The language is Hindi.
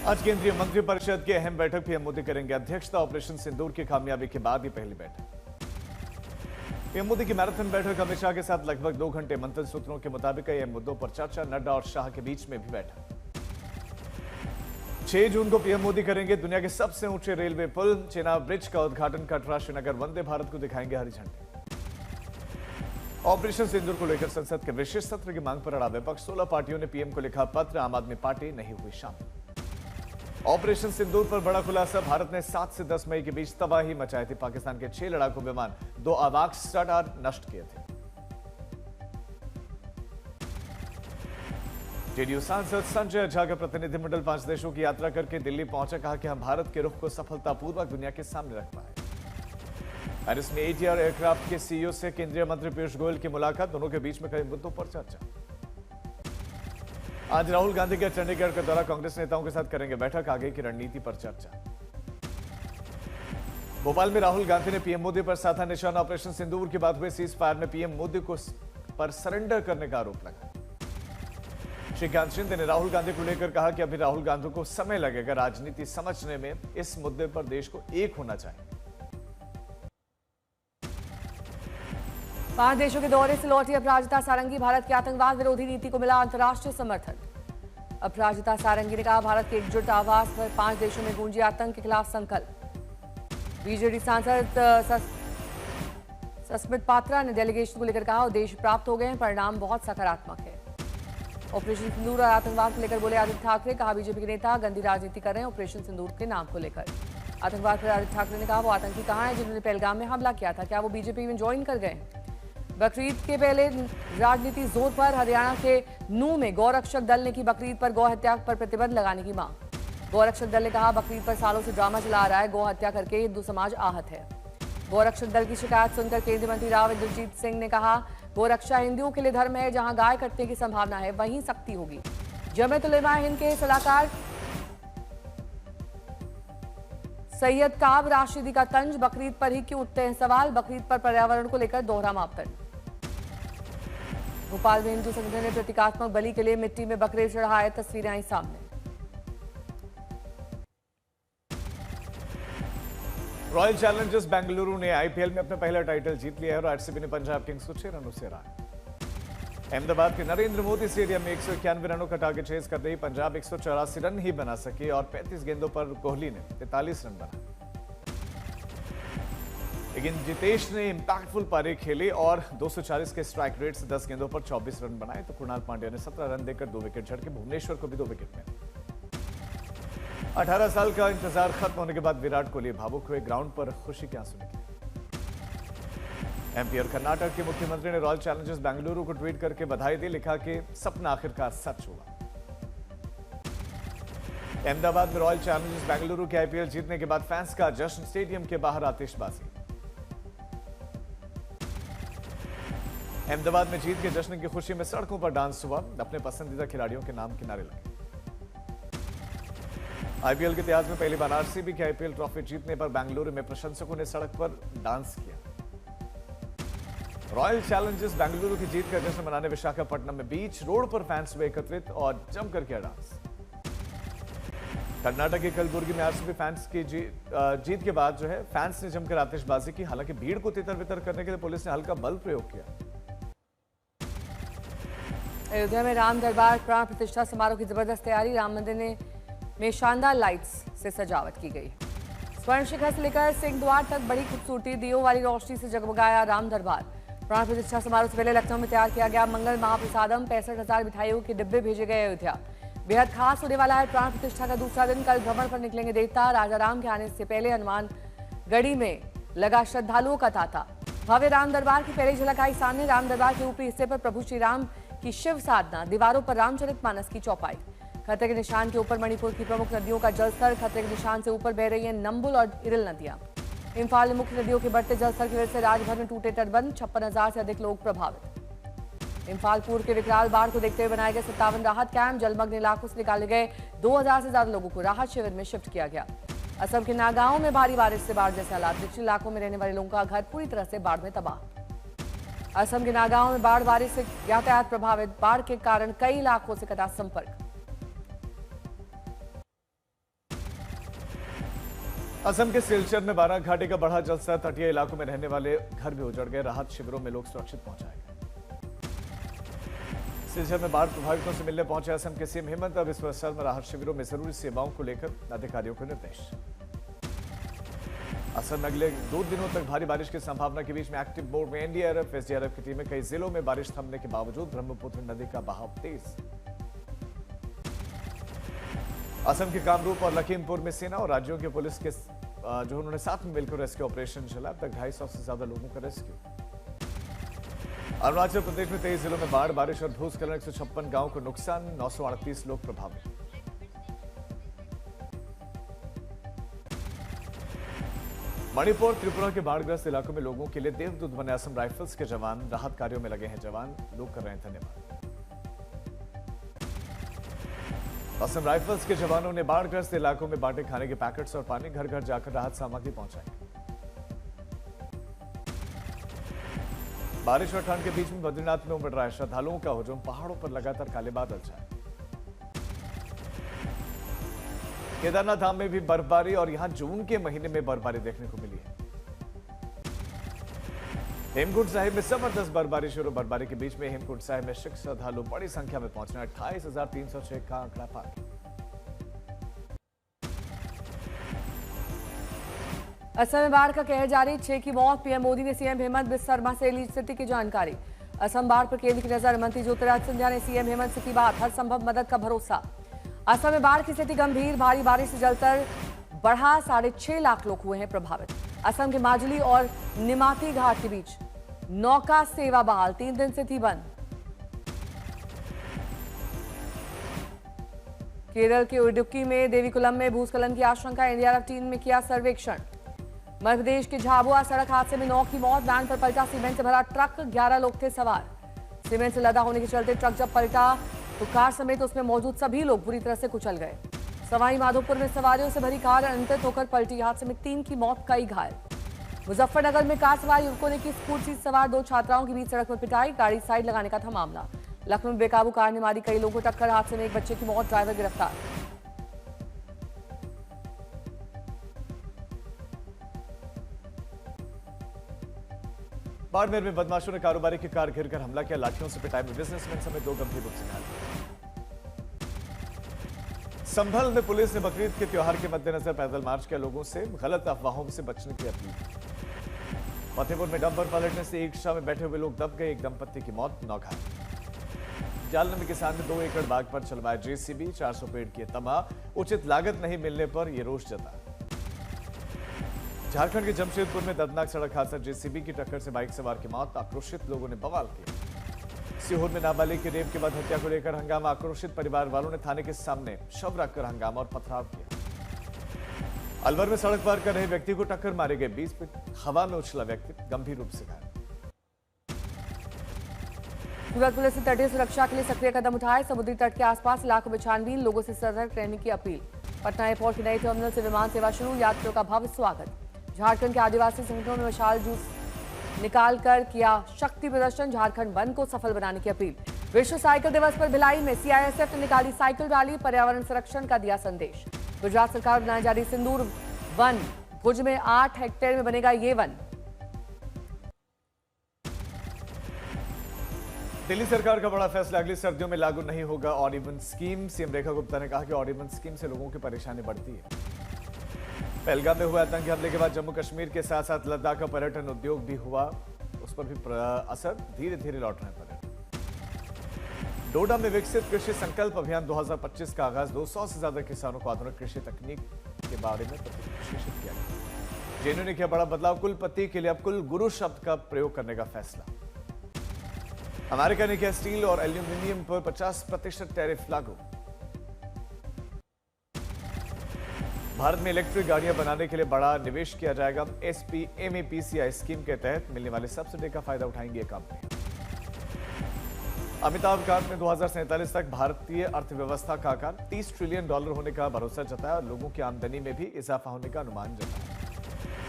आज केंद्रीय मंत्रिपरिषद की अहम बैठक पीएम मोदी करेंगे अध्यक्षता। ऑपरेशन सिंदूर की कामयाबी के बाद ये पहली बैठक। पीएम मोदी की मैराथन बैठक अमित शाह के साथ लगभग 2 घंटे। मंत्री सूत्रों के मुताबिक अहम मुद्दों पर चर्चा। नड्डा और शाह के बीच में भी बैठक। 6 जून को पीएम मोदी करेंगे दुनिया के सबसे ऊंचे रेलवे पुल चेनाब ब्रिज का उद्घाटन। कटरा श्रीनगर वंदे भारत को दिखाएंगे हरी झंडी। ऑपरेशन सिंदूर को लेकर संसद के विशेष सत्र की मांग पर अड़ा विपक्ष। 16 पार्टियों ने पीएम को लिखा पत्र। आम आदमी पार्टी नहीं हुई शामिल। ऑपरेशन सिंदूर पर बड़ा खुलासा। भारत ने 7 से 10 मई के बीच तबाही मचाई थी। पाकिस्तान के 6 लड़ाकू विमान 2 अवाक रडार नष्ट किए थे। जेडीयू सांसद संजय झा का प्रतिनिधिमंडल 5 देशों की यात्रा करके दिल्ली पहुंचा। कहा कि हम भारत के रुख को सफलतापूर्वक दुनिया के सामने रख पाए। पेरिस में एटीआर एयरक्राफ्ट के सीईओ से केंद्रीय मंत्री पीयूष गोयल की मुलाकात। दोनों के बीच में कई मुद्दों पर चर्चा। आज राहुल गांधी के चंडीगढ़ का दौरा। कांग्रेस नेताओं के साथ करेंगे बैठक। आगे की रणनीति पर चर्चा। भोपाल में राहुल गांधी ने पीएम मोदी पर साधा निशाना। ऑपरेशन सिंदूर की बात हुई सीज फायर में पीएम मोदी को पर सरेंडर करने का आरोप लगा। श्रीकांत शिंदे ने राहुल गांधी को लेकर कहा कि अभी राहुल गांधी को समय लगेगा राजनीति समझने में। इस मुद्दे पर देश को एक होना चाहिए। 5 देशों के दौरे से लौटी अपराजिता सारंगी। भारत की आतंकवाद विरोधी नीति को मिला अंतर्राष्ट्रीय समर्थन। अपराजिता सारंगी ने कहा भारत के एकजुट आवाज पर 5 देशों में गूंजी आतंक के खिलाफ संकल्प। बीजेडी सांसद सस्मित पात्रा ने डेलीगेशन को लेकर कहा उद्देश्य प्राप्त हो गए हैं, परिणाम बहुत सकारात्मक है। ऑपरेशन सिंदूर और आतंकवाद को लेकर बोले आदित्य ठाकरे। कहा बीजेपी के नेता गंदी राजनीति कर रहे हैं ऑपरेशन सिंदूर के नाम को लेकर। आतंकवाद पर आदित्य ठाकरे ने कहा वो आतंकी कहां है जिन्होंने पहलगाम में हमला किया था, क्या वो बीजेपी में ज्वाइन कर गए? बकरीद के पहले राजनीति जोर पर। हरियाणा के नूंह में गौरक्षक दल ने की बकरीद पर गौ हत्या पर प्रतिबंध लगाने की मांग। गौरक्षक दल ने कहा बकरीद पर सालों से ड्रामा चला आ रहा है, गौ हत्या करके हिंदू समाज आहत है। गौरक्षक दल की शिकायत सुनकर केंद्रीय मंत्री राव इंद्रजीत सिंह ने कहा गौरक्षा हिंदुओं के लिए धर्म है, जहां गाय कटने की संभावना है वहीं सख्ती होगी। जमीयत उलेमा हिंद के सलाहकार सैयद काब राशिदी का तंज। बकरीद पर ही क्यों उठते हैं सवाल, बकरीद पर पर्यावरण को लेकर दोहरा मापदंड। भोपाल में हिंदू संगठन ने प्रतीकात्मक बलि के लिए मिट्टी में बकरे चढ़ाए। तस्वीरें आई सामने। रॉयल चैलेंजर्स बेंगलुरु ने आईपीएल में अपना पहला टाइटल जीत लिया है और आरसीबी ने पंजाब किंग्स को 6 रनों से हराया। अहमदाबाद के नरेंद्र मोदी स्टेडियम में 191 रनों का टारगेट चेज करते ही पंजाब 184 रन ही बना सकी और 35 गेंदों पर कोहली ने 43 रन बनाए। लेकिन जितेश ने इंपैक्टफुल पारी खेली और 240 के स्ट्राइक रेट से 10 गेंदों पर 24 रन बनाए। तो कृणाल पांड्या ने 17 रन देकर 2 विकेट झटके। भुवनेश्वर को भी 2 विकेट मिले। 18 साल का इंतजार खत्म होने के बाद विराट कोहली भावुक हुए। ग्राउंड पर खुशी के आंसू निकले। एमपी और कर्नाटक के मुख्यमंत्री ने रॉयल चैलेंजर्स बेंगलुरु को ट्वीट करके बधाई दी। लिखा कि सपना आखिरकार सच हुआ। अहमदाबाद में रॉयल चैलेंजर्स बेंगलुरु के आईपीएल जीतने के बाद फैंस का जश्न। स्टेडियम के बाहर आतिशबाजी। अहमदाबाद में जीत के जश्न की खुशी में सड़कों पर डांस हुआ। अपने पसंदीदा खिलाड़ियों के नाम किनारे लगे। आईपीएल के इतिहास में पहली बार आरसीबी की आईपीएल ट्रॉफी जीतने पर बेंगलुरु में प्रशंसकों ने सड़क पर डांस किया। रॉयल चैलेंजर्स बेंगलुरु की जीत का जश्न मनाने विशाखापट्टनम में बीच रोड पर फैंस हुए एकत्रित और जमकर किया डांस। कर्नाटक के कलबुर्गी में आरसीबी फैंस की जीत के बाद जो है फैंस ने जमकर आतिशबाजी की। हालांकि भीड़ को तितर बितर करने के लिए पुलिस ने हल्का बल प्रयोग किया। अयोध्या में राम दरबार प्राण प्रतिष्ठा समारोह की जबरदस्त तैयारी। राम मंदिर में शानदार लाइट्स से सजावट की गई। स्वर्ण शिखर से लेकर सिंह द्वार तक बड़ी खूबसूरती दियों वाली रोशनी से जगमगाया राम दरबार। प्राण प्रतिष्ठा समारोह से पहले लखनऊ में तैयार किया गया मंगल महाप्रसादम। 65,000 मिठाइयों के डिब्बे भेजे गए अयोध्या। बेहद खास होने वाला है प्राण प्रतिष्ठा का दूसरा दिन। कल भ्रमण पर निकलेंगे देवता। राजा राम के आने से पहले हनुमान गढ़ी में लगा श्रद्धालुओं का तांता। भव्य राम दरबार की पहली झलक आई सामने। राम दरबार के ऊपरी हिस्से पर प्रभु श्री राम की शिव साधना। दीवारों पर रामचरितमानस की चौपाई। खतरे के निशान के ऊपर मणिपुर की प्रमुख नदियों का जलस्तर। खतरे के निशान से ऊपर बह रही है नंबुल और इरल नदियां। इम्फाल में मुख्य नदियों के बढ़ते जलस्तर की वजह से राज्यभर में टूटे तटबंध। 56,000 से अधिक लोग प्रभावित। इम्फाल पूर्व के विकराल बाढ़ को देखते हुए बनाए गए 57 राहत कैंप। जलमग्न इलाकों से निकाले गए 2,000 से ज्यादा लोगों को राहत शिविर में शिफ्ट किया गया। असम के नागांव में भारी बारिश से बाढ़ जैसे हालात। निचले इलाकों में रहने वाले लोगों का घर पूरी तरह से बाढ़ में तबाह। असम के नागांव में बाढ़ बारिश से यातायात प्रभावित। बाढ़ के कारण कई इलाकों से कटा संपर्क। असम के सिलचर में बाराक घाटी का बढ़ा जलस्तर, तटीय इलाकों में रहने वाले घर भी उजड़ गए। राहत शिविरों में लोग सुरक्षित पहुंचाए गए। सिलचर में बाढ़ प्रभावितों से मिलने पहुंचे असम के सीएम हेमंत। अब इस अवसर में राहत शिविरों में जरूरी सेवाओं को लेकर अधिकारियों को निर्देश। असम में अगले 2 दिनों तक भारी बारिश की संभावना के बीच में एक्टिव मोड में एनडीआरएफ एसडीआरएफ की टीमें। कई जिलों में बारिश थमने के बावजूद ब्रह्मपुत्र नदी का बहाव तेज। असम के कामरूप और लखीमपुर में सेना और राज्यों की पुलिस के जो उन्होंने साथ में मिलकर रेस्क्यू ऑपरेशन चला। अब तक 250 से ज्यादा लोगों का रेस्क्यू। अरुणाचल प्रदेश में 23 जिलों में बाढ़, बारिश और भूस्खलन, 156 गांवों को नुकसान, 938 लोग प्रभावित। मणिपुर त्रिपुरा के बाढ़ग्रस्त इलाकों में लोगों के लिए देवदूत बने असम राइफल्स के जवान। राहत कार्यों में लगे हैं जवान, लोग कर रहे हैं धन्यवाद। असम राइफल्स के जवानों ने बाढ़ग्रस्त इलाकों में बांटे खाने के पैकेट्स और पानी। घर घर जाकर राहत सामग्री पहुंचाई। बारिश और ठंड के बीच में बद्रीनाथ में उमड़ रहा है श्रद्धालुओं का हुजूम। पहाड़ों पर लगातार काले बादल छाए। केदारनाथ धाम में भी बर्फबारी और यहां जून के महीने में बर्फबारी देखने को मिली है। हेमकुंड साहिब में जबरदस्त बर्फबारी शुरू। बर्फबारी के बीच में हेमकुंड साहिब में सिख श्रद्धालु बड़ी संख्या में पहुंच रहे हैं। 28,306 का आंकड़ा पार। असम में बाढ़ का कहर जारी, 6 की मौत। पीएम मोदी ने सीएम हेमंत बिस्वा शर्मा से ली स्थिति की जानकारी। असम बाढ़ पर केंद्र की नजर, मंत्री ज्योतिरादित्य सिंधिया ने सीएम हेमंत से की बात। हर संभव मदद का भरोसा। असम में बाढ़ की स्थिति गंभीर, भारी बारिश से जलस्तर बढ़ा, 6.5 लाख लोग हुए हैं प्रभावित। असम के माजुली और निमाती घाट के बीच नौका सेवा बहाल, 3 दिन से थी बंद। केरल के उडुक्की में देवीकुलम में भूस्खलन की आशंका, एनडीआरएफ टीम ने किया सर्वेक्षण। मध्य प्रदेश के झाबुआ सड़क हादसे में 9 की मौत। वैन पर पलटा सीमेंट से भरा ट्रक, 11 लोग थे सवार। सीमेंट से लदा होने के चलते ट्रक जब पलटा तो कार समेत उसमें मौजूद सभी लोग बुरी तरह से कुचल गए। सवाई माधोपुर में सवारियों से भरी कार अनियंत्रित होकर पलटी, हादसे में 3 की मौत, कई घायल। मुजफ्फरनगर में कार सवार युवकों ने की स्कूटी सवार 2 छात्राओं के बीच सड़क में पिटाई, गाड़ी साइड लगाने का था मामला। लखनऊ में बेकाबू कार ने मारी कई लोगों को टक्कर, हादसे में एक बच्चे की मौत, ड्राइवर गिरफ्तार। बाड़मेर में बदमाशों ने कारोबारी की कार घेरकर हमला किया, लाठियों से पिटाई में बिजनेसमैन समेत 2 गंभीर रूप से घायल। संभल में पुलिस ने बकरीद के त्योहार के मद्देनजर पैदल मार्च किया, लोगों से गलत अफवाहों से बचने की अपील। फतेहपुर में डंपर पलटने से एक रिक्शा में बैठे हुए लोग दब गए, एक दंपत्ति की मौत, 9 घायल। जालना में किसान ने 2 एकड़ बाग पर चलवाया जेसीबी, 400 पेड़ किए तबाह, उचित लागत नहीं मिलने पर यह रोष जताया। झारखंड के जमशेदपुर में दर्दनाक सड़क हादसा, जेसीबी की टक्कर से बाइक सवार की मौत, आक्रोशित लोगों ने बवाल किया। सीहोर में नाबालिग की रेप के बाद हत्या को लेकर हंगामा, आक्रोशित परिवार वालों ने थाने के सामने शव रखकर हंगामा और पथराव किया। अलवर में सड़क पार कर रहे व्यक्ति को टक्कर मारे गए, 20 फीट हवा में उछला व्यक्ति गंभीर रूप से घायल। सूरत पुलिस ने तटीय सुरक्षा के लिए सक्रिय कदम उठाए, समुद्री तट के आसपास इलाकों में छानबीन, लोगों से सतर्क रहने की अपील। पटना एयरपोर्ट के नए टर्मिनल से विमान सेवा शुरू, यात्रियों का भव्य स्वागत। झारखंड के आदिवासी संगठनों ने मशाल जूस निकालकर किया शक्ति प्रदर्शन, झारखंड बंद को सफल बनाने की अपील। विश्व साइकिल दिवस पर भिलाई में सीआईएसएफ ने निकाली साइकिल रैली, पर्यावरण संरक्षण का दिया संदेश। गुजरात सरकार बनाई जा रही सिंदूर वन, भुज में 8 हेक्टेयर में बनेगा ये वन। दिल्ली सरकार का बड़ा फैसला, अगली सर्दियों में लागू नहीं होगा odd even scheme. CM Rekha Gupta ने कहा कि ऑड इवन स्कीम से लोगों की परेशानी बढ़ती है। पहलगाम में हुए आतंकी हमले के बाद जम्मू कश्मीर के साथ साथ लद्दाख का पर्यटन उद्योग भी हुआ, उस पर भी असर, धीरे धीरे लौट रहे हैं पर्यटन। डोडा में विकसित कृषि संकल्प अभियान 2025 का आगाज, 200 से ज्यादा किसानों को आधुनिक कृषि तकनीक के बारे में प्रशिक्षित किया गया। जेएनयू ने किया बड़ा बदलाव, कुलपति के लिए अब कुल गुरु शब्द का प्रयोग करने का फैसला। अमेरिका ने किया स्टील और एल्यूमिनियम पर 50% टैरिफ लागू। भारत में इलेक्ट्रिक गाड़ियां बनाने के लिए बड़ा निवेश किया जाएगा, एसपीएमएपीसीआई स्कीम के तहत मिलने वाले सब्सिडी का फायदा उठाएंगे ये कंपनी। अमिताभ कांत ने 2047 तक भारतीय अर्थव्यवस्था का आकार $30 ट्रिलियन होने का भरोसा जताया और लोगों की आमदनी में भी इजाफा होने का अनुमान जताया।